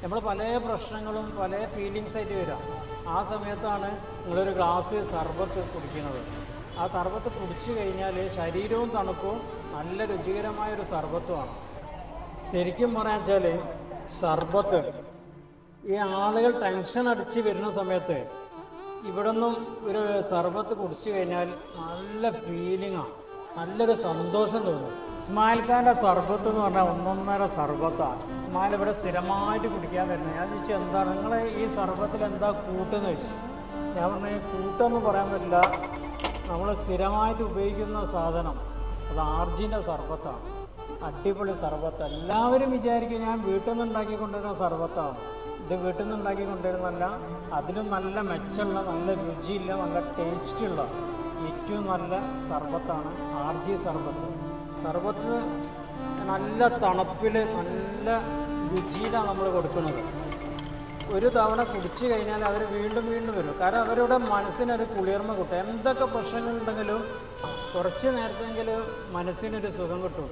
നമ്മൾ പല പ്രശ്നങ്ങളും പല ഫീലിങ്സ് ആയിട്ട് വരാം. ആ സമയത്താണ് നിങ്ങളൊരു ഗ്ലാസ് സർബത്ത് കുടിക്കുന്നത്. ആ സർബത്ത് കുടിച്ചു കഴിഞ്ഞാൽ ശരീരവും തണുക്കും, നല്ല രുചികരമായൊരു സർബത്തുമാണ്. ശരിക്കും പറയാൻ വെച്ചാൽ സർബത്ത് ഈ ആളുകൾ ടെൻഷൻ അടിച്ച് വരുന്ന സമയത്ത് ഇവിടെ നിന്നും ഒരു സർബത്ത് കുടിച്ചു കഴിഞ്ഞാൽ നല്ല ഫീലിങ്ങാണ്, നല്ലൊരു സന്തോഷം തോന്നും. ഇസ്മായിൽ ഖാൻ്റെ സർബത്ത് എന്ന് പറഞ്ഞാൽ ഒന്നൊന്നര സർബത്താണ്. ഇസ്മായിൽ ഇവിടെ സ്ഥിരമായിട്ട് കുടിക്കാൻ വരുന്നത്. ഞാൻ ചോദിച്ചു എന്താണ് നിങ്ങൾ ഈ സർബത്തിൽ എന്താ കൂട്ടെന്ന് ചോദിച്ചു. ഞാൻ പറഞ്ഞു കൂട്ടെന്ന് പറയാൻ പറ്റില്ല, നമ്മൾ സ്ഥിരമായിട്ട് ഉപയോഗിക്കുന്ന സാധനം അത് ആർജിൻ്റെ സർബത്താണ്. അടിപൊളി സർബത്ത്. എല്ലാവരും വിചാരിക്കും ഞാൻ വീട്ടിൽ നിന്ന് ഉണ്ടാക്കി കൊണ്ടുവരുന്ന സർബത്താണ്. ഇത് വീട്ടിൽ നിന്ന് ഉണ്ടാക്കി കൊണ്ടുവരുന്നല്ല, അതിലും നല്ല മെച്ചമുള്ള, നല്ല രുചിയില്ല, നല്ല ടേസ്റ്റുള്ള ഏറ്റവും നല്ല സർബത്താണ് ആർജി സർബത്ത്. സർബത്ത് നല്ല തണുപ്പിൽ നല്ല രുചിയിലാണ് നമ്മൾ കൊടുക്കുന്നത്. ഒരു തവണ കുടിച്ചു കഴിഞ്ഞാൽ അവർ വീണ്ടും വീണ്ടും വരും. കാരണം അവരുടെ മനസ്സിനൊരു കുളിർമ കിട്ടും. എന്തൊക്കെ പ്രശ്നങ്ങളുണ്ടെങ്കിലും കുറച്ച് നേരത്തെങ്കിലും മനസ്സിനൊരു സുഖം കിട്ടും.